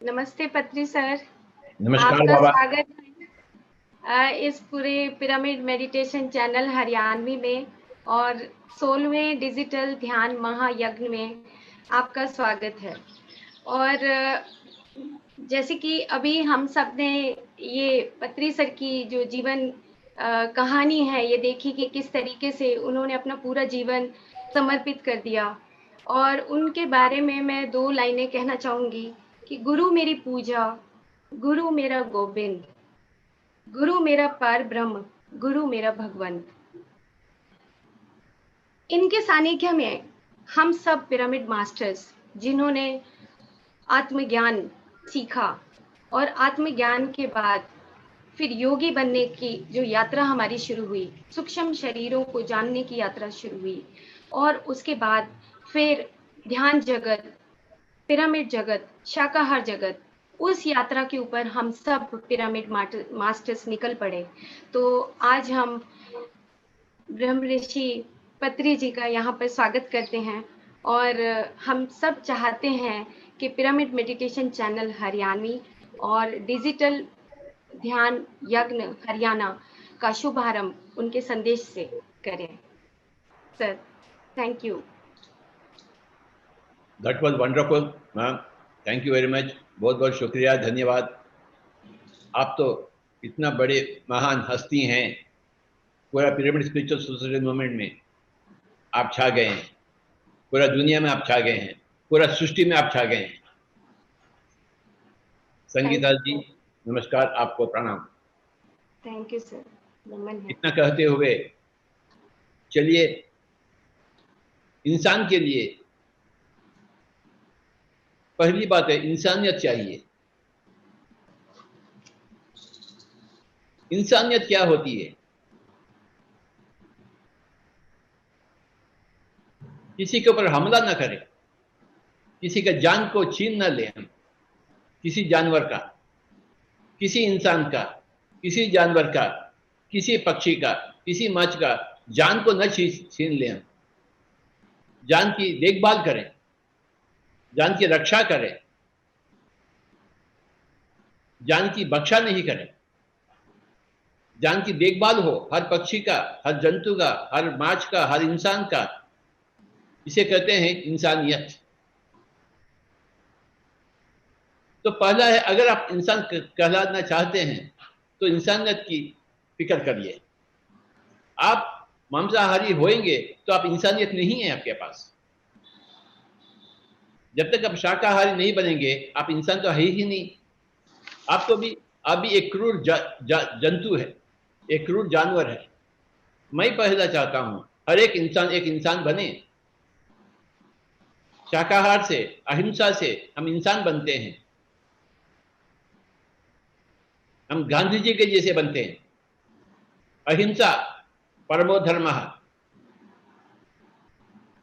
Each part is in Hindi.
नमस्ते पत्री सर। नमस्कार आपका बाबा। स्वागत है इस पूरे पिरामिड मेडिटेशन चैनल हरियाणवी में और 16वें डिजिटल ध्यान महायज्ञ में आपका स्वागत है। और जैसे कि अभी हम सब ने ये पत्री सर की जो जीवन कहानी है ये देखी कि किस तरीके से उन्होंने अपना पूरा जीवन समर्पित कर दिया। और उनके बारे में मैं 2 लाइनें कहना चाहूँगी कि गुरु मेरी पूजा, गुरु मेरा गोविंद, गुरु मेरा पार ब्रह्म, गुरु मेरा भगवंत। इनके सानिध्य में हम सब पिरामिड मास्टर्स जिन्होंने आत्मज्ञान सीखा और आत्मज्ञान के बाद फिर योगी बनने की जो यात्रा हमारी शुरू हुई, सूक्ष्म शरीरों को जानने की यात्रा शुरू हुई और उसके बाद फिर ध्यान जगत, पिरामिड जगत, शाकाहार जगत, उस यात्रा के ऊपर हम सब पिरामिड मास्टर्स निकल पड़े। तो आज हम ब्रह्म ऋषि पत्री जी का यहाँ पर स्वागत करते हैं और हम सब चाहते हैं कि पिरामिड मेडिटेशन चैनल हरियाणवी और डिजिटल ध्यान यज्ञ हरियाणा का शुभारंभ उनके संदेश से करें। Sir, thank you. That was wonderful, ma'am. Thank you very much. बहुत बहुत शुक्रिया, धन्यवाद। आप तो इतना बड़े महान हस्ती हैं, पूरा पिरामिड स्पिरिचुअल सोसाइटी मूवमेंट में आप छा गए हैं, पूरा दुनिया में आप छा गए हैं, पूरा सृष्टि में आप छा गए हैं। संगीता जी नमस्कार, आपको प्रणाम। थैंक यू सर, नमन है। इतना कहते हुए चलिए इंसान के लिए पहली बात है इंसानियत चाहिए। इंसानियत क्या होती है? किसी के ऊपर हमला न करें, किसी का जान को छीन न लें, किसी जानवर का, किसी इंसान का, किसी जानवर का, किसी पक्षी का, किसी माछ का जान को न छीन लें। जान की देखभाल करें, जान की रक्षा करें, जान की बख्शा नहीं करें। जान की देखभाल हो हर पक्षी का, हर जंतु का, हर माछ का, हर इंसान का। इसे कहते हैं इंसानियत। तो पहला है, अगर आप इंसान कहलाना चाहते हैं तो इंसानियत की फिक्र करिए। आप मांसाहारी होएंगे तो आप इंसानियत नहीं है आपके पास। जब तक आप शाकाहारी नहीं बनेंगे आप इंसान तो है ही नहीं। आप भी एक क्रूर जंतु है, एक क्रूर जानवर है। मैं पहला चाहता हूं हर एक इंसान बने। शाकाहार से, अहिंसा से हम इंसान बनते हैं। हम गांधी जी के जैसे बनते हैं। अहिंसा परमो धर्मः।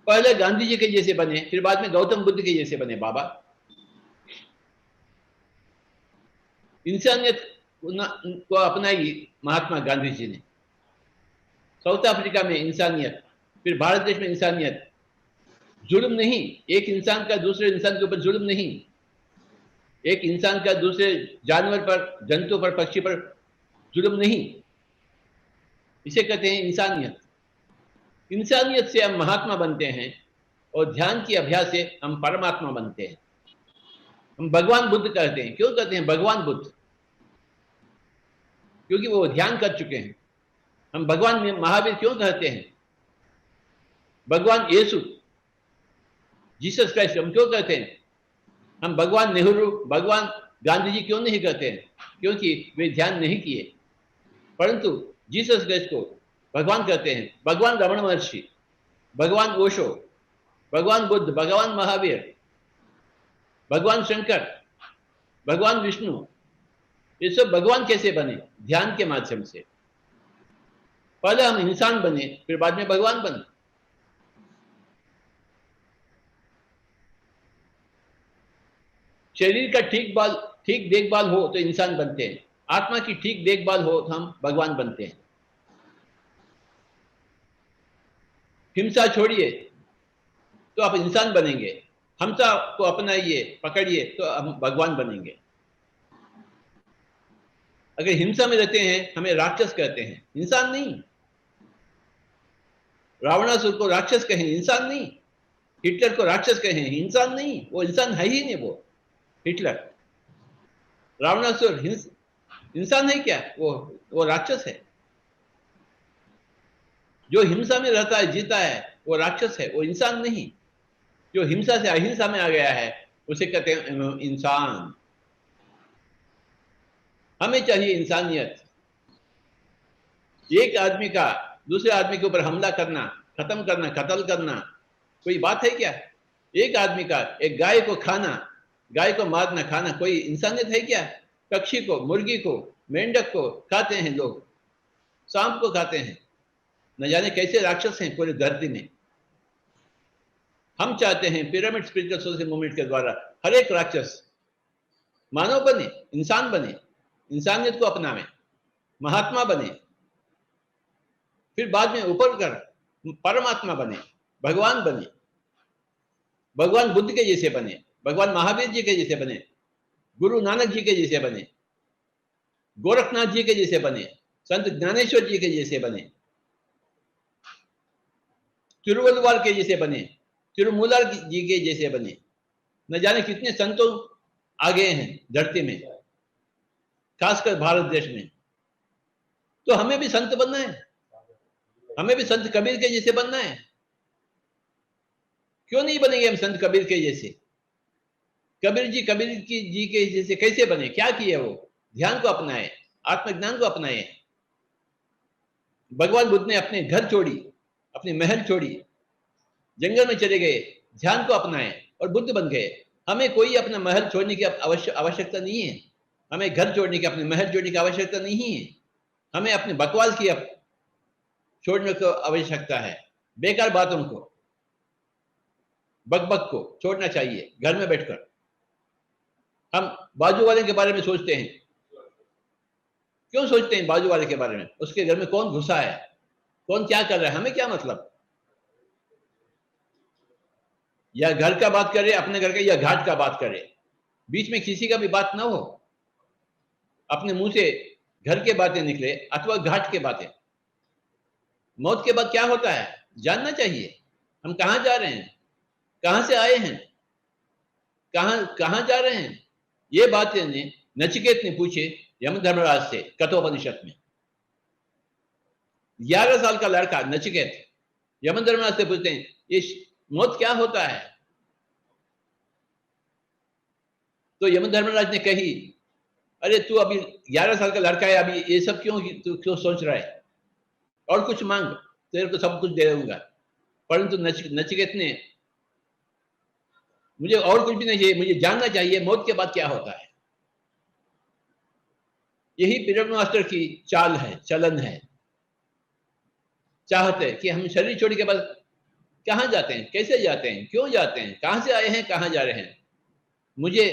पहले गांधी जी के जैसे बने, फिर बाद में गौतम बुद्ध के जैसे बने बाबा। इंसानियत को अपनाई महात्मा गांधी जी ने। साउथ अफ्रीका में इंसानियत, फिर भारत देश में इंसानियत। जुल्म नहीं, एक इंसान का दूसरे इंसान के ऊपर जुल्म नहीं, एक इंसान का दूसरे जानवर पर, जंतु पर, पक्षी पर जुल्म नहीं। इसे कहते हैं इंसानियत। इंसानियत से हम महात्मा बनते हैं और ध्यान की अभ्यास से हम परमात्मा बनते हैं। हम भगवान बुद्ध कहते हैं। क्यों कहते हैं भगवान बुद्ध? क्योंकि वो ध्यान कर चुके हैं। हम भगवान महावीर क्यों कहते हैं? भगवान येसु, जीसस क्राइस्ट हम क्यों कहते हैं? हम भगवान नेहरू, भगवान गांधी जी क्यों नहीं कहते हैं? क्योंकि वे ध्यान नहीं किए। परंतु जीसस क्राइस्ट को भगवान कहते हैं। भगवान रमण महर्षि, भगवान ओशो, भगवान बुद्ध, भगवान महावीर, भगवान शंकर, भगवान विष्णु, ये सब भगवान कैसे बने? ध्यान के माध्यम से। पहले हम इंसान बने, फिर बाद में भगवान बने। शरीर का ठीक देखभाल हो तो इंसान बनते हैं। आत्मा की ठीक देखभाल हो तो हम भगवान बनते हैं। हिंसा छोड़िए तो आप इंसान बनेंगे। हमसा को अपनाइए, पकड़िए, तो हम भगवान बनेंगे। अगर हिंसा में रहते हैं हमें राक्षस कहते हैं, इंसान नहीं। रावणासुर को राक्षस कहें, इंसान नहीं। हिटलर को राक्षस कहें, इंसान नहीं, वो इंसान है ही नहीं। वो हिटलर, रावणासुर इंसान है क्या? वो राक्षस है। जो हिंसा में रहता है, जीता है, वो राक्षस है, वो इंसान नहीं। जो हिंसा से अहिंसा में आ गया है उसे कहते हैं इंसान। हमें चाहिए इंसानियत। एक आदमी का दूसरे आदमी के ऊपर हमला करना, खत्म करना, कत्ल करना कोई बात है क्या? एक आदमी का एक गाय को खाना, गाय को मारना, खाना कोई इंसानियत है क्या? पक्षी को, मुर्गी को, मेंढक को खाते हैं लोग, सांप को खाते हैं। न जाने कैसे राक्षस हैं पूरी धरती में। हम चाहते हैं पिरामिड स्पिरिचुअल सोसाइटी मूवमेंट के द्वारा हर एक राक्षस मानव बने, इंसान बने, इंसानियत को अपनावे, महात्मा बने, फिर बाद में ऊपर कर परमात्मा बने, भगवान बने, भगवान बुद्ध के जैसे बने, भगवान महावीर जी के जैसे बने, गुरु नानक जी के जैसे बने, गोरखनाथ जी के जैसे बने, संत ज्ञानेश्वर जी के जैसे बने, तिरुवल्लुवर के जैसे बने, तिरुमूलर जी के जैसे बने। न जाने कितने संतों आ गए हैं धरती में, खासकर भारत देश में। तो हमें भी संत बनना है, हमें भी संत कबीर के जैसे बनना है। क्यों नहीं बनेंगे हम संत कबीर के जैसे? कबीर जी के जैसे कैसे बने? क्या किए वो? ध्यान को अपनाए, आत्मज्ञान को अपनाए। भगवान बुद्ध ने अपने घर छोड़ी, अपनी महल छोड़ी, जंगल में चले गए, ध्यान को अपनाए और बुद्ध बन गए। हमें कोई अपना महल छोड़ने की आवश्यकता नहीं है। हमें घर छोड़ने की, अपने महल छोड़ने की आवश्यकता नहीं है। हमें अपने बकवास की छोड़ने की आवश्यकता है। बेकार बातों को, बकबक को छोड़ना चाहिए। घर में बैठकर हम बाजू वाले के बारे में सोचते हैं। क्यों सोचते हैं बाजू वाले के बारे में? उसके घर में कौन घुसा है, कौन क्या कर रहा है, हमें क्या मतलब? या घर का बात करे, अपने घर का, या घाट का बात करे, बीच में किसी का भी बात ना हो। अपने मुंह से घर के बातें निकले अथवा घाट के बातें। मौत के बाद क्या होता है जानना चाहिए। हम कहां जा रहे हैं, कहां से आए हैं, कहां जा रहे हैं, ये बातें नचिकेत ने पूछे यमधर्मराज से कठोपनिषद में। 11 साल का लड़का नचिकेत यमधर्मराज से पूछते हैं ये मौत क्या होता है? तो यमधर्मराज ने कही, अरे तू अभी 11 साल का लड़का है, अभी ये सब तू क्यों सोच रहा है? और कुछ मांग, तेरे को सब कुछ दे दूंगा। परंतु नचिकेत ने, मुझे और कुछ भी नहीं चाहिए, मुझे जानना चाहिए मौत के बाद क्या होता है। यही पिरामिड मास्टर की चाल है, चलन है। चाहते हैं कि हम शरीर छोड़ के बाद कहां जाते हैं, कैसे जाते हैं, क्यों जाते हैं, कहां से आए हैं, कहां जा रहे हैं। मुझे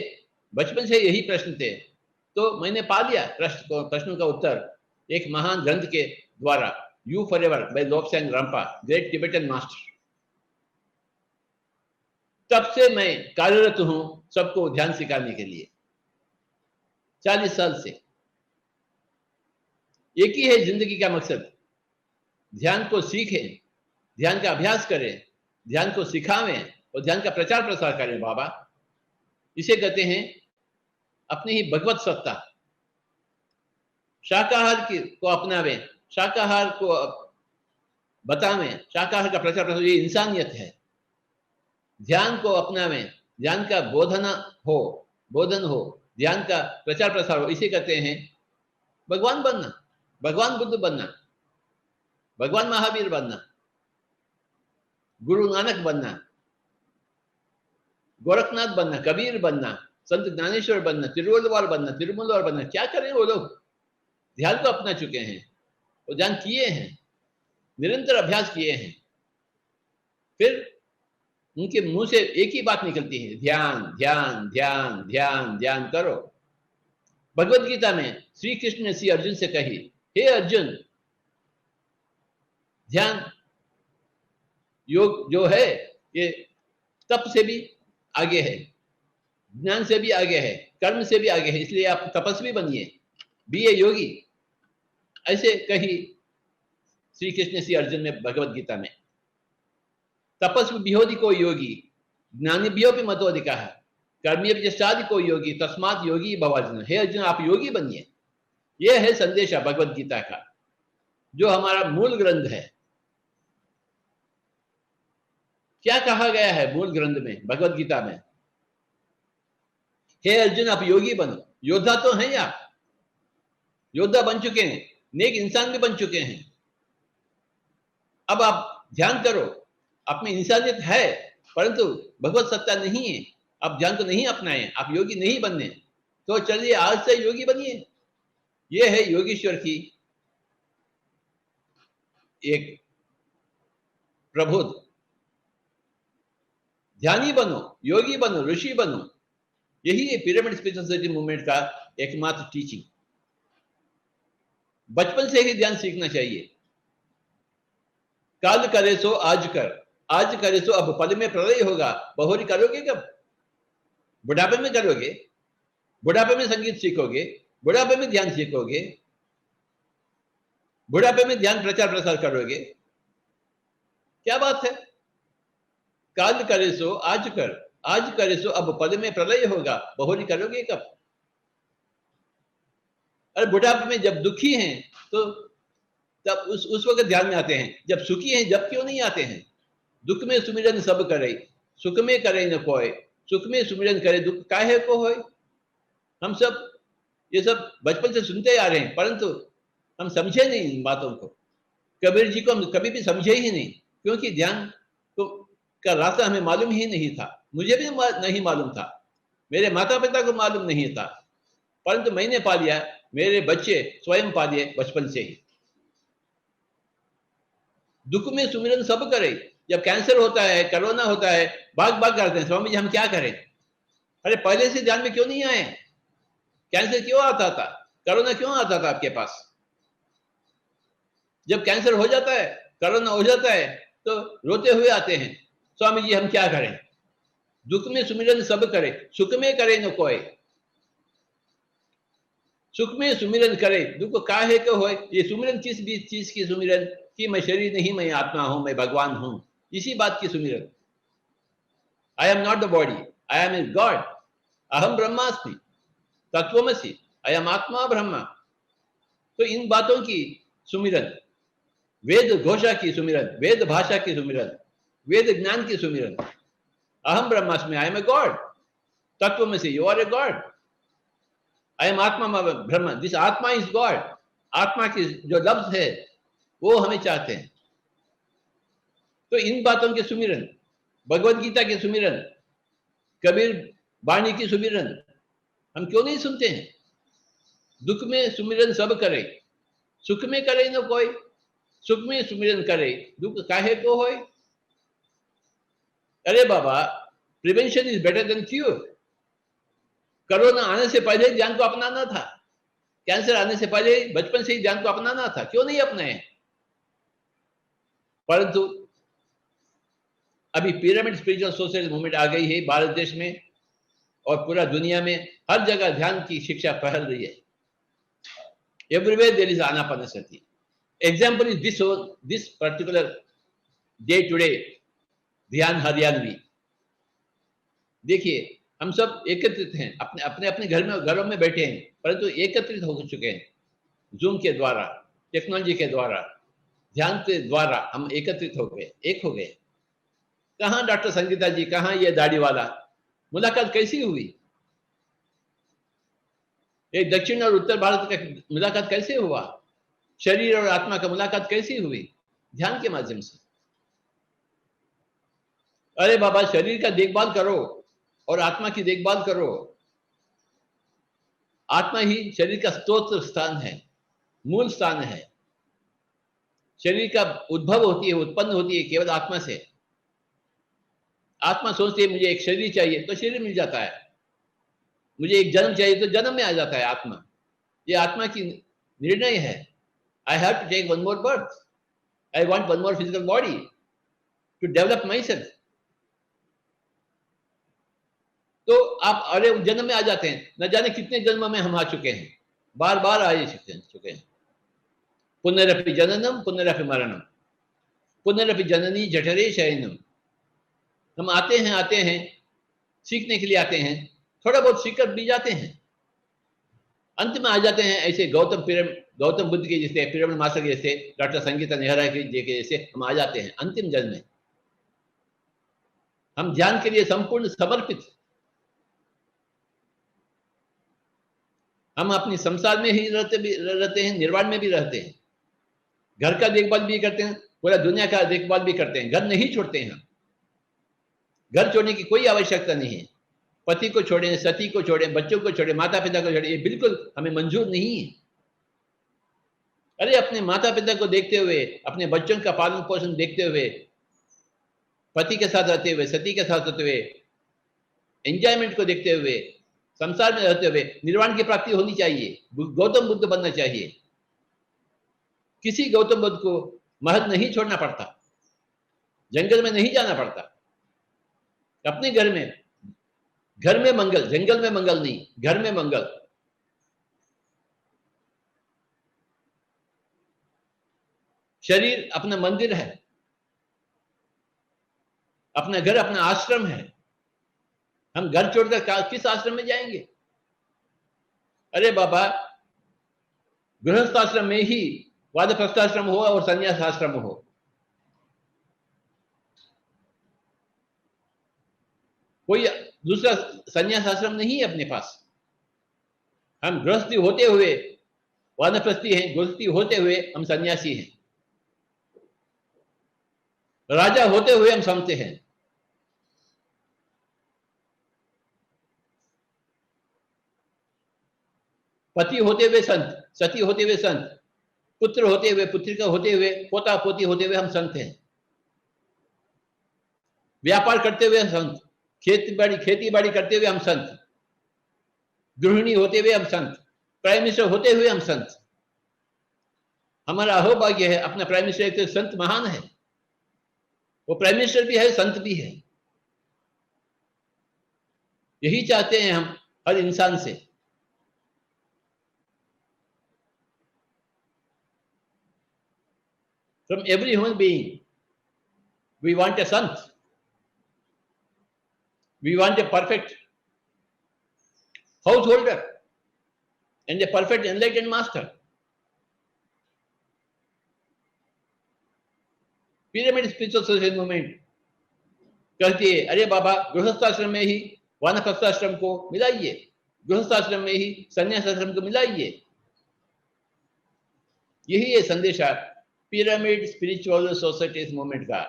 बचपन से यही प्रश्न थे, तो मैंने पा लिया प्रश्नों का उत्तर एक महान ग्रंथ के द्वारा, you forever by Lobsang Rampa, great Tibetan master. तब से मैं कार्यरत हूं सबको ध्यान सिखाने के लिए, 40 साल से। एक ही है जिंदगी का मकसद, ध्यान को सीखें, ध्यान का अभ्यास करें, ध्यान को सिखावें और ध्यान का प्रचार प्रसार करें। बाबा इसे कहते हैं अपनी ही भगवत सत्ता। शाकाहार को अपनावें, शाकाहार को बतावें, शाकाहार का प्रचार प्रसार, ये इंसानियत है। ध्यान को अपनावें, ध्यान का बोधन हो, ध्यान का प्रचार प्रसार हो, इसे कहते हैं भगवान बनना, भगवान बुद्ध बनना, भगवान महावीर बनना, गुरु नानक बनना, गोरखनाथ बनना, कबीर बनना, संत ज्ञानेश्वर बनना, तिरुवल्लुवर बनना, तिरुमूलर बनना। क्या करें वो लोग? ध्यान को अपना चुके हैं, वो ध्यान किए हैं, निरंतर अभ्यास किए हैं, फिर उनके मुंह से एक ही बात निकलती है, ध्यान ध्यान ध्यान ध्यान ध्यान करो। भगवत गीता में श्री कृष्ण ने श्री अर्जुन से कही, हे अर्जुन, ध्यान योग जो है ये तप से भी आगे है, ज्ञान से भी आगे है, कर्म से भी आगे है, इसलिए आप तपस्वी बनिए, बी ए योगी, ऐसे कही श्री कृष्ण श्री अर्जुन में भगवत गीता में। तपस्वी बिहोदि को योगी, ज्ञानी बिहोपि मतोधिकः, कर्मी पश्चादि को योगी, तस्मात् योगी भव अर्जुन। हे अर्जुन, आप योगी बनिए। यह है संदेश भगवत गीता का, जो हमारा मूल ग्रंथ है। क्या कहा गया है मूल ग्रंथ में, भगवत गीता में? हे अर्जुन, आप योगी बनो। योद्धा तो हैं आप, योद्धा बन चुके हैं, नेक इंसान भी बन चुके हैं। अब आप ध्यान करो, आप में इंसानियत है, परंतु भगवत सत्ता नहीं है। आप ध्यान को नहीं अपनाए, आप योगी नहीं बनने, तो चलिए आज से योगी बनिए। यह है योगीश्वर की एक प्रबोध। ध्यानी बनो, योगी बनो, ऋषि बनो। यही है पिरामिड स्पिरिचुअल सोसाइटी मूवमेंट का एकमात्र टीचिंग। बचपन से ही ध्यान सीखना चाहिए। काल करे सो आज कर, आज करे सो अब पल में प्रलय होगा। बहुरी करोगे कब? बुढ़ापे में करोगे, बुढ़ापे में संगीत सीखोगे, बुढ़ापे में ध्यान सीखोगे, बुढ़ापे में ध्यान प्रचार प्रसार करोगे। क्या बात है? काल करे सो आज कर, आज करे सो अब पल में प्रलय होगा। बहुरी करोगे कब? अरे बुढ़ापे में जब दुखी हैं तो तब उस वक्त ध्यान में आते हैं, जब सुखी हैं जब क्यों नहीं आते हैं? दुख में सुमिरन सब करे, सुख में करे न कोय, सुख में सुमिरन करे दुख काहे को होय। हम सब ये सब बचपन से सुनते आ रहे हैं, परंतु हम समझे नहीं इन बातों को। कबीर जी को हम कभी भी समझे ही नहीं, क्योंकि ध्यान का रास्ता हमें मालूम ही नहीं था। मुझे भी नहीं मालूम था, मेरे माता पिता को मालूम नहीं था, परंतु मैंने पा लिया, मेरे बच्चे स्वयं पा लिए बचपन से ही। दुख में सुमिरन सब करे। जब कैंसर होता है, कोरोना होता है, भाग भाग करते हैं, स्वामी जी हम क्या करें? अरे पहले से ध्यान में क्यों नहीं आए? कैंसर क्यों आता था, कोरोना क्यों आता था आपके पास? जब कैंसर हो जाता है, कोरोना हो जाता है, तो रोते हुए आते हैं, स्वामी जी हम क्या करें? दुख में सुमिरन सब करे, सुख में करे न कोय। सुख में सुमिरन करे दुख काहे को होय। ये सुमिरन किस भी चीज की सुमिरन? कि मैं शरीर नहीं, मैं आत्मा हूं, मैं भगवान हूं, इसी बात की सुमिरन। I am not the body, I am is God. अहम ब्रह्मास्मि तत्वमसि, आई एम आत्मा ब्रह्मा। तो इन बातों की सुमिरन, वेद घोषा की सुमिरन, वेद भाषा की सुमिरन, वेद ज्ञान की सुमिरन। अहम ब्रह्मास्मि, आई एम ए गॉड। तत्वमसि, you are a God. I am आत्मा ब्रह्म, दिस आत्मा इज गॉड। आत्मा की जो लफ्ज है वो हमें चाहते हैं। तो इन बातों के सुमिरन, भगवत गीता के सुमिरन, कबीर वाणी की सुमिरन हम क्यों नहीं सुनते हैं? दुख में सुमिरन सब करे, सुख में करे न कोई। सुख में सुमिरन करे दुख काहे को होय। अरे बाबा, prevention is better than cure. Corona आने से पहले ध्यान को अपनाना था, कैंसर आने से पहले बचपन से ही ध्यान को अपनाना था, क्यों नहीं अपनाए? परंतु अभी पिरामिड स्पिरिचुअल सोसाइटी मूवमेंट आ गई है भारत देश में, और पूरा दुनिया में हर जगह ध्यान की शिक्षा फैल रही है। Everywhere there is Anapanasati. Example is this particular day today, ध्यान हरियाणवी। देखिए हम सब एकत्रित हैं, अपने अपने घरों में बैठे हैं, परंतु एकत्रित हो चुके हैं जूम के द्वारा, टेक्नोलॉजी के द्वारा, ध्यान के द्वारा हम एकत्रित हो गए, एक हो गए। कहाँ डॉक्टर संगीता जी, कहाँ ये दाढ़ी वाला? मुलाकात कैसी हुई? एक दक्षिण और उत्तर भारत का मुलाकात कैसे हुआ? शरीर और आत्मा का मुलाकात कैसी हुई? ध्यान के माध्यम से। अरे बाबा, शरीर का देखभाल करो और आत्मा की देखभाल करो। आत्मा ही शरीर का स्रोत स्थान है, मूल स्थान है। शरीर का उद्भव होती है, उत्पन्न होती है केवल आत्मा से। आत्मा सोचती है मुझे एक शरीर चाहिए तो शरीर मिल जाता है, मुझे एक जन्म चाहिए तो जन्म में आ जाता है आत्मा। ये आत्मा की निर्णय है। I have to take one more birth, I want one more physical body to develop myself. तो आप अरे जन्म में आ जाते हैं, न जाने कितने जन्म में हम आ चुके हैं, बार बार आ चुके हैं। पुनरपि जननम पुनरपि मरणम पुनरपि जननी जठरे शयनम। हम आते हैं सीखने के लिए आते हैं, थोड़ा बहुत सीखकर भी जाते हैं, अंत में आ जाते हैं ऐसे गौतम बुद्ध के जैसे, पिरामिड मास्टर के जैसे, डॉक्टर संगीता नेहरा के जैसे हम आ जाते हैं अंतिम जन्म में। हम ध्यान के लिए संपूर्ण समर्पित, हम अपनी संसार में ही रहते हैं, निर्वाण में भी रहते हैं, घर का देखभाल भी करते हैं, पूरा दुनिया का देखभाल भी करते हैं, घर नहीं छोड़ते हैं। घर छोड़ने की कोई आवश्यकता नहीं है। पति को छोड़ें, सती को छोड़ें, बच्चों को छोड़ें, माता पिता को छोड़ें, ये बिल्कुल हमें मंजूर नहीं है। अरे अपने माता पिता को देखते हुए, अपने बच्चों का पालन पोषण देखते हुए, पति के साथ रहते हुए, सती के साथ रहते हुए, एंजॉयमेंट को देखते हुए, संसार में रहते हुए निर्वाण की प्राप्ति होनी चाहिए, गौतम बुद्ध बनना चाहिए। किसी गौतम बुद्ध को महल नहीं छोड़ना पड़ता, जंगल में नहीं जाना पड़ता, अपने घर में मंगल, जंगल में मंगल नहीं, घर में मंगल। शरीर अपना मंदिर है, अपना घर अपना आश्रम है। हम घर छोड़कर किस आश्रम में जाएंगे? अरे बाबा, गृहस्थ आश्रम में ही वानप्रस्थाश्रम हो और संन्यास आश्रम हो, कोई दूसरा संन्यास आश्रम नहीं है अपने पास। हम गृहस्थी होते हुए वानप्रस्थी हैं, गृहस्थी होते हुए हम सन्यासी हैं, राजा होते हुए हम संत हैं। पति होते हुए संत, सती होते हुए संत, पुत्र होते हुए, पुत्रिका होते हुए, पोता पोती होते हुए हम संत हैं। व्यापार करते हुए हम संत, खेती बाड़ी करते हुए हम संत, गृहिणी होते हुए हम संत, प्राइम मिनिस्टर होते हुए हम संत। हमारा अहोभाग्य है, अपना प्राइम मिनिस्टर एक तो संत महान है, वो प्राइम मिनिस्टर भी है, संत भी है। यही चाहते हैं हम हर इंसान से। From every human being, we want a sant. We want a perfect householder and a perfect enlightened master. Pyramid spiritual social movement कहती है, अरे बाबा, गृहस्थाश्रम में ही वानप्रस्थाश्रम को मिलाइए, गृहस्थाश्रम में ही संन्यासाश्रम को मिलाइए। यही है संदेशा पिरामिड स्पिरिचुअल सोसाइटीज मूवमेंट का।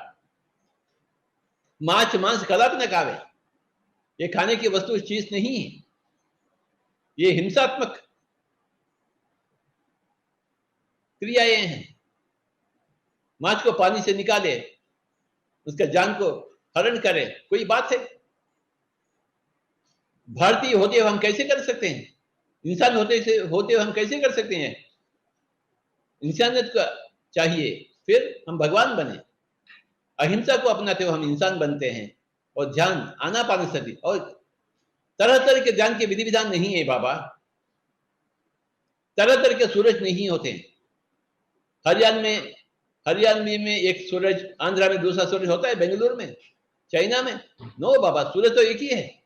मांस कदापि न खावे, ये खाने की वस्तु चीज नहीं है, ये हिंसात्मक क्रियाएं हैं। मांस को पानी से निकाले, उसका जान को हरण करे, कोई बात है? भारतीय होते हुए हम कैसे कर सकते हैं? इंसान होते हुए हम कैसे कर सकते हैं? इंसानियत का चाहिए, फिर हम भगवान बने। अहिंसा को अपनाते हुए हम इंसान बनते हैं। और ध्यान, आनापानसति, और तरह तरह के ध्यान के विधि विधान नहीं है बाबा, तरह तरह के सूरज नहीं होते। हरियाणवी में एक सूरज, आंध्रा में दूसरा सूरज होता है, बेंगलुरु में, चाइना में। नो बाबा, सूरज तो एक ही है,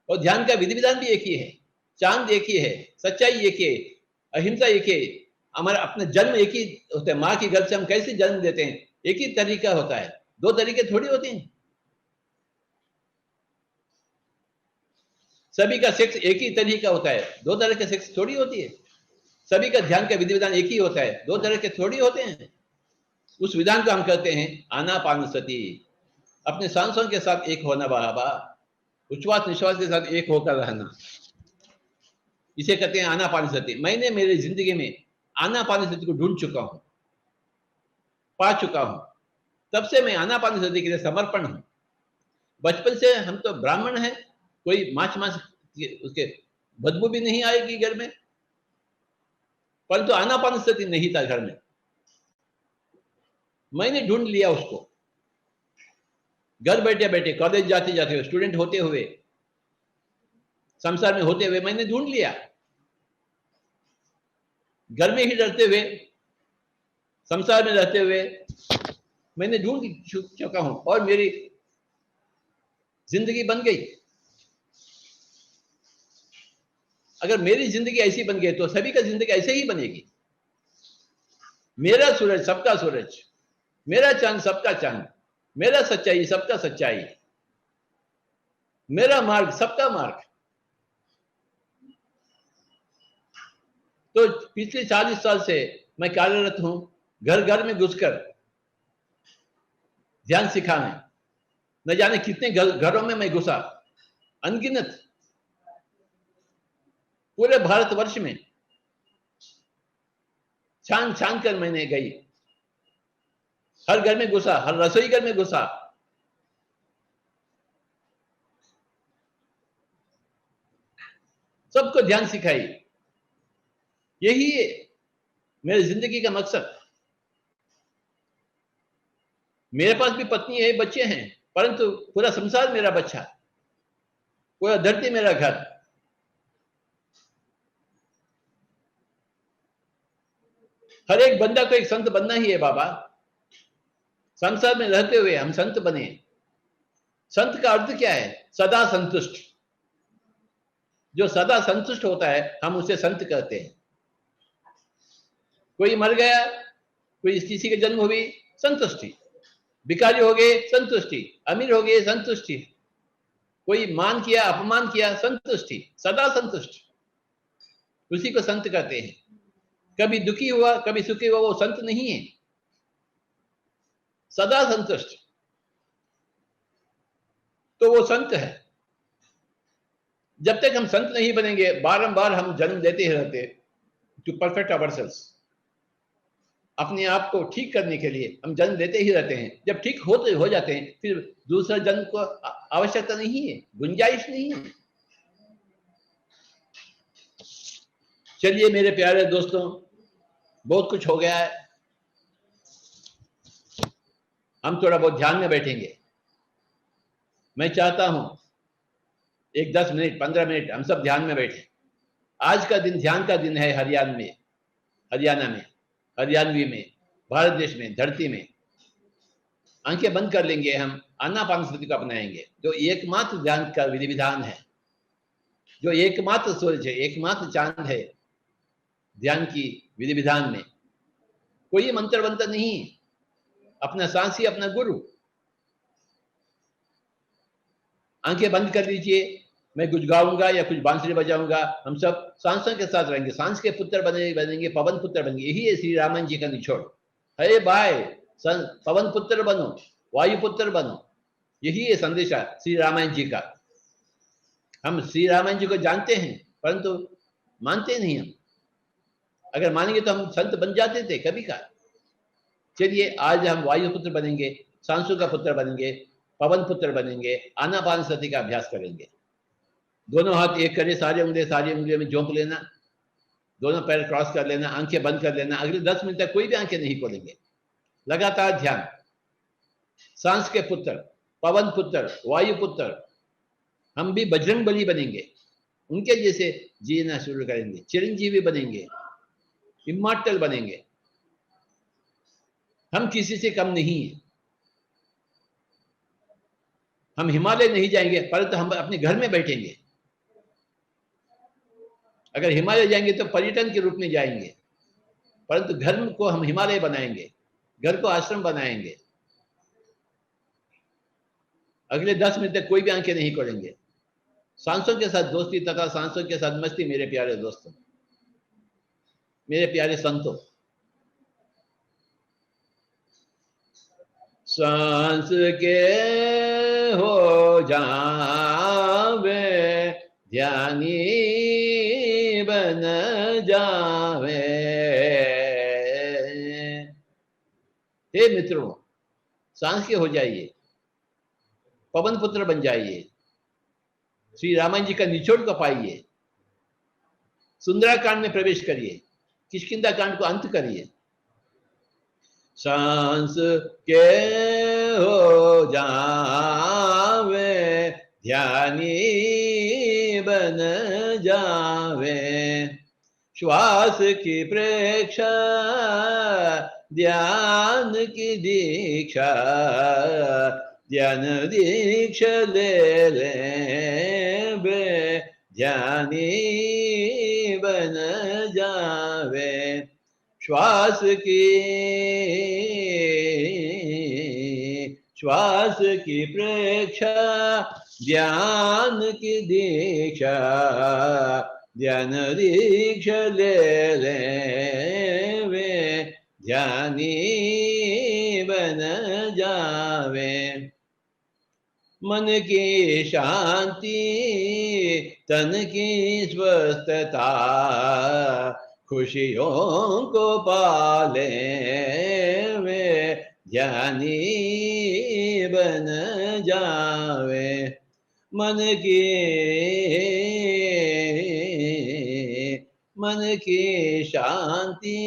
और ध्यान का विधि विधान भी एक ही है, चांद एक ही है, सच्चाई एक ही है, अहिंसा एक ही है। हमारा अपना जन्म एक ही होता है, माँ की गर्भ से हम कैसे जन्म देते हैं, एक ही तरीका होता है, दो तरीके थोड़ी होते हैं। सभी का सेक्स एक ही तरीका होता है, दो तरह के सेक्स थोड़ी होती है। सभी का ध्यान का विधि विधान एक ही होता है, दो तरह के थोड़ी होते हैं। उस विधान को हम कहते हैं आनापानसति। अपने सांसों के साथ एक होना बाबा, उच्छ्वास निश्वास के साथ एक होकर रहना, इसे कहते हैं आनापानसति। मैंने मेरी जिंदगी में आनापानसति को ढूंढ चुका हूं, पा चुका हूं, तब से मैं आनापानसति के लिए समर्पण हूं। बचपन से हम तो ब्राह्मण हैं, कोई मांस उसके बदबू भी नहीं आएगी घर में, परंतु आनापानसति नहीं था घर में। मैंने ढूंढ लिया उसको, घर बैठे बैठे, कॉलेज जाते जाते, स्टूडेंट होते हुए, संसार में होते हुए मैंने ढूंढ लिया, घर में ही रहते हुए, संसार में रहते हुए मैंने ढूंढ चुका हूं और मेरी जिंदगी बन गई। अगर मेरी जिंदगी ऐसी बन गई तो सभी का जिंदगी ऐसे ही बनेगी। मेरा सूरज सबका सूरज, मेरा चांद सबका चांद, मेरा सच्चाई सबका सच्चाई, मेरा मार्ग सबका मार्ग। तो पिछले 40 साल से मैं कार्यरत हूं, घर घर में घुसकर ध्यान सिखाने। न जाने कितने घरों में मैं घुसा, अनगिनत, पूरे भारतवर्ष में छान छान कर मैंने गई, हर घर में घुसा, हर रसोई घर में घुसा, सबको ध्यान सिखाई। यही है मेरी जिंदगी का मकसद। मेरे पास भी पत्नी है, बच्चे हैं, परंतु पूरा संसार मेरा बच्चा, पूरा धरती मेरा घर। हर एक बंदा को एक संत बनना ही है बाबा। संसार में रहते हुए हम संत बने। संत का अर्थ क्या है? सदा संतुष्ट। जो सदा संतुष्ट होता है हम उसे संत कहते हैं। कोई मर गया, कोई किसी के जन्म हुई, संतुष्टि। भिखारी हो गए, संतुष्टि। अमीर हो गए, संतुष्टि। कोई मान किया, अपमान किया, संतुष्टि। सदा संतुष्ट, उसी को संत कहते हैं। कभी दुखी हुआ, कभी सुखी हुआ, वो संत नहीं है। सदा संतुष्ट, तो वो संत है। जब तक हम संत नहीं बनेंगे, बारंबार हम जन्म लेते ही रहते टू परफेक्ट अवरसेल्व्स। अपने आप को ठीक करने के लिए हम जन्म लेते ही रहते हैं। जब ठीक होते हो जाते हैं, फिर दूसरा जन्म को आवश्यकता नहीं है, गुंजाइश नहीं है। चलिए मेरे प्यारे दोस्तों, बहुत कुछ हो गया है। हम थोड़ा बहुत ध्यान में बैठेंगे। मैं चाहता हूं एक 10 मिनट 15 मिनट हम सब ध्यान में बैठे। आज का दिन ध्यान का दिन है। हरियाणा में, हरियाणवी में, भारत देश में, धरती में। आंखें बंद कर लेंगे, हम आनापानसति को अपनाएंगे, जो एकमात्र ध्यान का विधि विधान है, जो एकमात्र सूरज है, एकमात्र चांद है ध्यान की विधि विधान में। कोई मंत्र वंत्र नहीं, अपना सांस ही अपना गुरु। आंखें बंद कर लीजिए। मैं कुछ गाऊंगा या कुछ बांसुरी बजाऊंगा, हम सब सांसों के साथ रहेंगे। सांस के पुत्र बनेंगे, पवन पुत्र बनेंगे। यही है श्री रामन जी का निचोड़। अरे भाई, पवन पुत्र बनो, वायु पुत्र बनो। यही है संदेशा श्री रामायण जी का। हम श्री रामायण जी को जानते हैं, परंतु मानते नहीं हम। अगर मानेंगे तो हम संत बन जाते थे कभी का। चलिए आज हम वायु पुत्र बनेंगे, सांसों का पुत्र बनेंगे, पवन पुत्र बनेंगे, आनापानसति का अभ्यास करेंगे। दोनों हाथ एक करें, सारी उंगलियों में झोंक लेना, दोनों पैर क्रॉस कर लेना, आंखें बंद कर लेना। अगले 10 मिनट तक कोई भी आंखें नहीं खोलेंगे। लगातार ध्यान। सांस के पुत्र, पवन पुत्र, वायु पुत्र। हम भी बजरंग बली बनेंगे, उनके जैसे जीना शुरू करेंगे, चिरंजीवी बनेंगे, इमॉर्टल बनेंगे। हम किसी से कम नहीं है। हम हिमालय नहीं जाएंगे, परंतु हम अपने घर में बैठेंगे। अगर हिमालय जाएंगे तो पर्यटन के रूप में जाएंगे, परंतु घर को हम हिमालय बनाएंगे, घर को आश्रम बनाएंगे। अगले 10 मिनट तक कोई भी आंखें नहीं खोलेंगे। सांसों के साथ दोस्ती तथा सांसों के साथ मस्ती। मेरे प्यारे दोस्तों, मेरे प्यारे संतों, सांस के हो जावे ध्यानी बन जावे। हे मित्रों, सांस के हो जाइए, पवन पुत्र बन जाइए, श्री रामायण जी का निचोड़ को पाइए, सुंदराकांड में प्रवेश करिए, किष्किंधा कांड को अंत करिए। सांस के हो जावे ध्यानी बन बन जावे। श्वास की प्रेक्षा ध्यान की दीक्षा, ध्यान दीक्षा ले ले बे ध्यानी बन जावे। श्वास की प्रेक्षा ध्यान की दीक्षा, ध्यान दीक्षा ले ले वे ध्यानी बन जावे। मन की शांति, तन की स्वस्थता, खुशियों को पाले वे ध्यानी बन जावे। मन की शांति,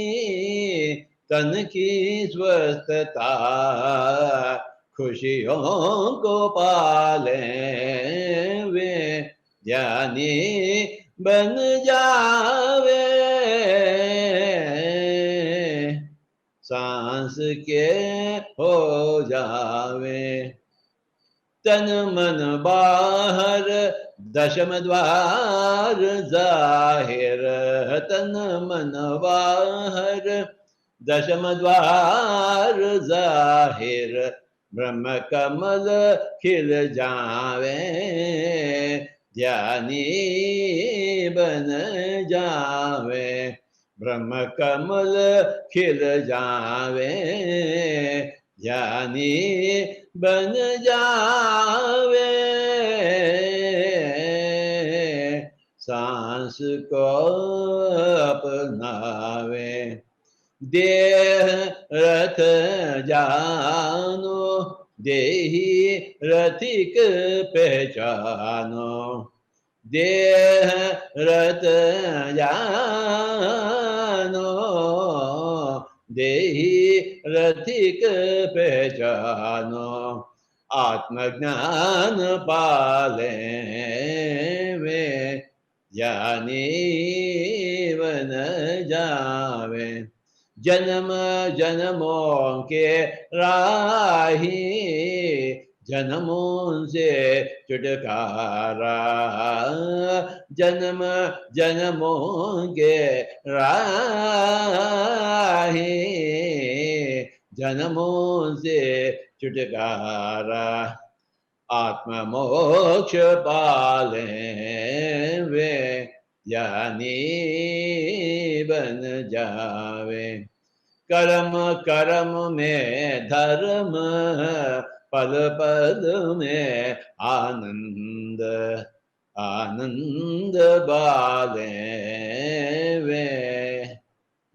तन की स्वस्थता, खुशियों को पाले वे ध्यानी बन जावे। सांस के हो जावे। तन मन बाहर दशम द्वार जाहिर, तन मन बाहर दशम द्वार जाहिर, ब्रह्म कमल खिल जावे ध्यानी बन जावे। ब्रह्म कमल खिल जावे ध्यानी बन जावे। सांस को अपनावे। देह रथ जानो, देही रथिक पहचानो। देह रथ जानो, देही रथिक पहचानो। आत्मज्ञान पाले वे ज्ञानी बन जावे। जन्म जन्मों के राही, जन्मों से छुटकारा। जन्म जन्मों के राही, जन्मों से छुटकारा। आत्म मोक्ष पाले वे ज्ञानी बन जावे। कर्म कर्म में धर्म, पल पल में आनंद, आनंद बाले वे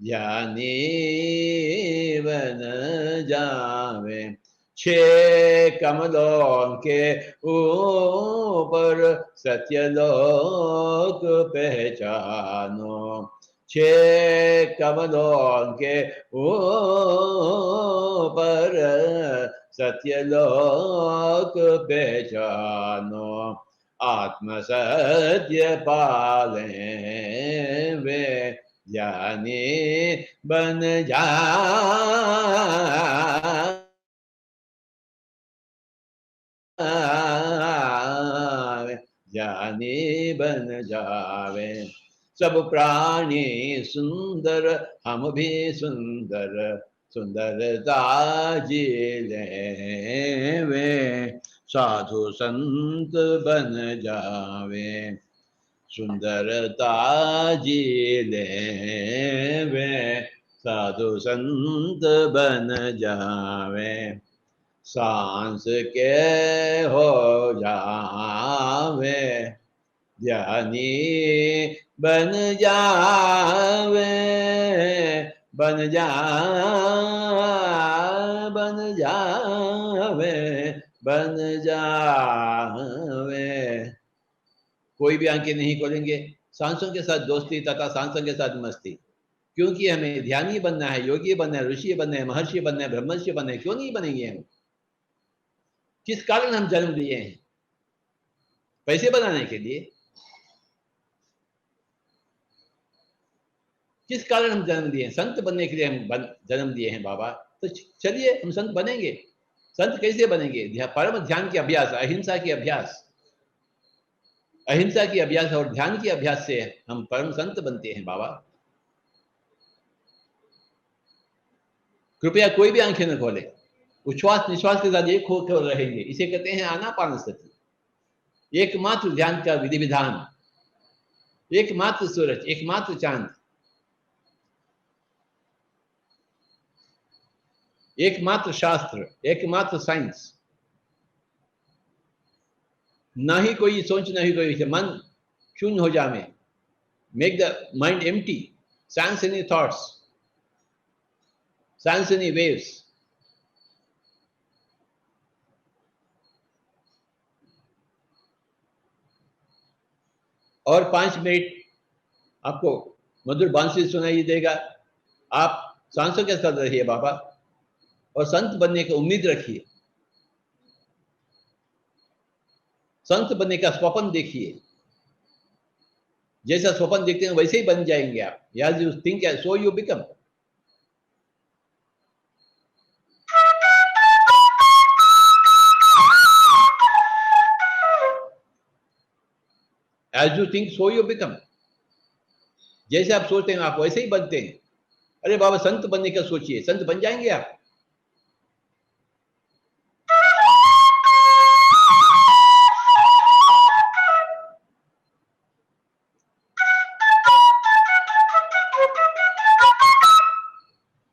ज्ञानी बन जावे। छह कमलों के ऊपर सत्यलोक पहचानो। छह कमलों के ऊपर सत्यलोक पहचानो। आत्म सत्य पाले वे ज्ञानी बन जावे ज्ञानी बन जावे। सब प्राणी सुंदर, हम भी सुंदर, सुंदरता जी लेवे साधु संत बन जावे। सुंदरता जी लेवे साधु संत बन जावे। सांस के हो जावे ज्ञानी बन जावे। बन जावे। कोई भी आंखें नहीं खोलेंगे। सांसों के साथ दोस्ती तथा सांसों के साथ मस्ती, क्योंकि हमें ध्यानी बनना है, योगी बनना है, ऋषि बनना है, महर्षि बनना है, ब्रह्मर्षि बनना है। क्यों नहीं बनेंगे हम? किस कारण हम जन्म लिए हैं? पैसे बनाने के लिए? किस कारण हम जन्म दिए हैं? संत बनने के लिए हम जन्म दिए हैं बाबा। तो चलिए हम संत बनेंगे। संत कैसे बनेंगे? परम ध्यान के अभ्यास, अहिंसा के अभ्यास, अहिंसा की अभ्यास और ध्यान के अभ्यास से हम परम संत बनते हैं बाबा। कृपया कोई भी आंखें न खोले, उच्छ्वास निश्वास के साथ एक होकर रहेंगे। इसे कहते हैं आनापानसति, एकमात्र ध्यान का विधि विधान, एकमात्र सूरज, एकमात्र चांद, एकमात्र शास्त्र, एकमात्र साइंस। ना ही कोई सोच, ना ही कोई विषय। मन शून्य हो जावे, make the mind empty, science any thoughts, science any waves. और 5 मिनट आपको मधुर बांसुरी सुनाई देगा। आप सांसों के साथ रहिए बाबा, और संत बनने की उम्मीद रखिए। संत बनने का स्वप्न देखिए। जैसा स्वप्न देखते हैं वैसे ही बन जाएंगे आप। As you think so you become. As you think so you become. जैसे आप सोचते हैं आप वैसे ही बनते हैं। अरे बाबा संत बनने का सोचिए, संत बन जाएंगे आप।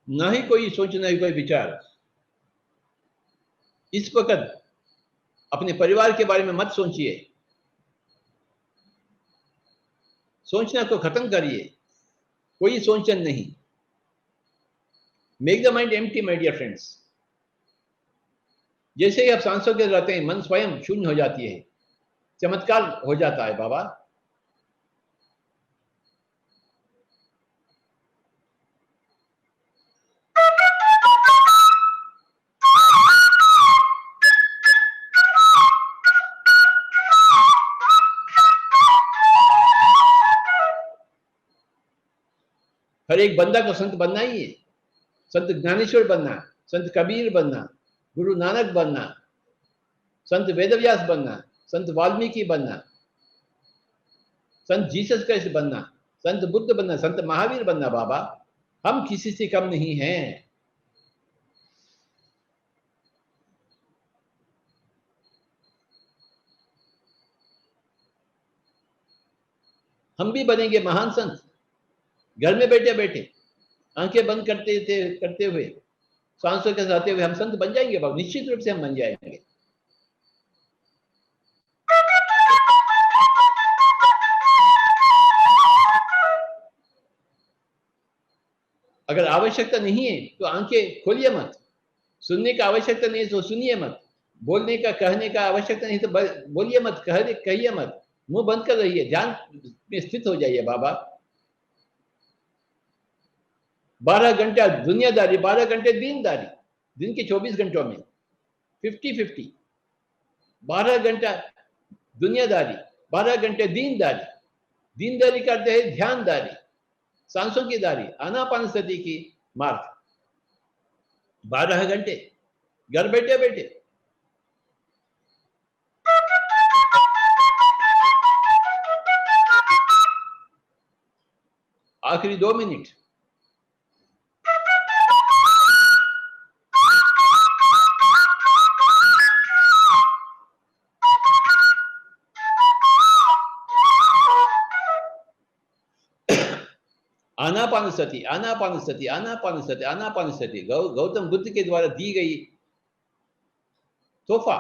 ना ही कोई सोच, ना ही कोई विचार। इस वक्त अपने परिवार के बारे में मत सोचिए। सोचना को खत्म करिए, कोई सोचन नहीं। Make the mind empty my dear friends. जैसे ही आप सांसों के रहते हैं मन स्वयं शून्य हो जाती है, चमत्कार हो जाता है बाबा। हर एक बंदा को संत बनना ही है। संत ज्ञानेश्वर बनना, संत कबीर बनना, गुरु नानक बनना, संत वेदव्यास बनना, संत वाल्मीकि बनना, संत जीसस क्राइस्ट बनना, संत बुद्ध बनना, संत महावीर बनना बाबा। हम किसी से कम नहीं हैं। हम भी बनेंगे महान संत। घर में बैठे बैठे आंखें बंद करते हुए, सांसों के साथ हुए हम संत बन जाएंगे बाबा। निश्चित रूप से हम बन जाएंगे। अगर आवश्यकता नहीं है तो आंखें खोलिए मत। सुनने का आवश्यकता नहीं है तो सुनिए मत। बोलने का, कहने का आवश्यकता नहीं तो बोलिए मत, कहिए मत। मुंह बंद कर रहिए, ध्यान में स्थित हो जाइए बाबा। 12 घंटा दुनियादारी, 12 घंटे दीनदारी। दिन के 24 घंटों में 50-50। 12 घंटा दुनियादारी, 12 घंटे दीनदारी। दीनदारी करते हैं ध्यानदारी, सांसों की दारी, आनापानसति की मार्ग। 12 घंटे घर बैठे बैठे। आखिरी 2 मिनट। आनापानसति, आनापानसति, आनापानसति, आनापानसति। गौतम बुद्ध के द्वारा दी गई तोहफा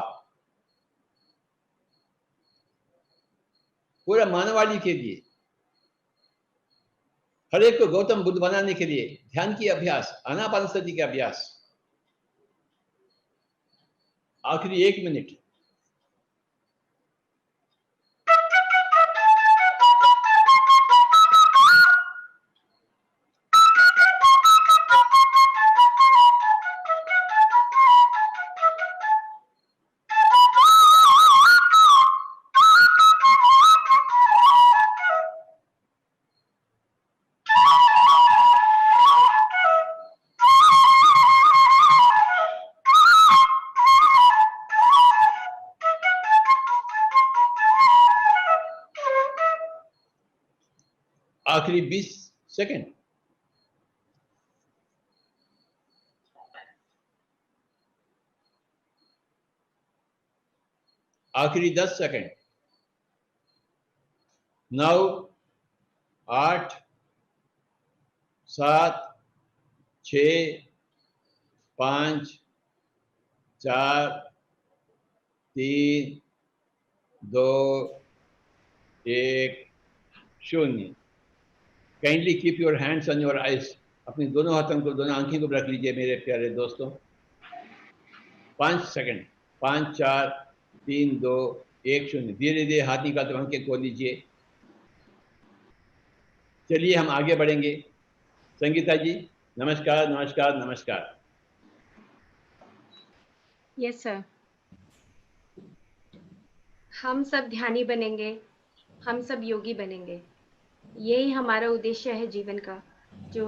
पूरा मानवाड़ी के लिए। हर एक को गौतम बुद्ध बनाने के लिए ध्यान की अभ्यास, आनापानसति का अभ्यास। आखिरी 1 मिनट। आखिरी 20 सेकंड। आखिरी 10 second. 9, 8, 7, 6, 5, 4, 3, 2, 1, 0। Kindly keep your hands on your eyes. अपनी दोनों हाथों को, दोनों आंखों को रख लीजिए मेरे प्यारे दोस्तों। 5 सेकंड। 5, 4, 3, 2, 1, 0। धीरे धीरे हाथ निकाल तो आंखें खोल लीजिए। चलिए हम आगे बढ़ेंगे। संगीता जी नमस्कार, नमस्कार, नमस्कार। Yes sir. हम सब ध्यानी बनेंगे, हम सब योगी बनेंगे। यही हमारा उद्देश्य है जीवन का, जो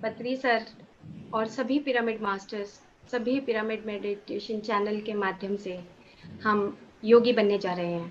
पत्री सर और सभी पिरामिड मास्टर्स, सभी पिरामिड मेडिटेशन चैनल के माध्यम से हम योगी बनने जा रहे हैं।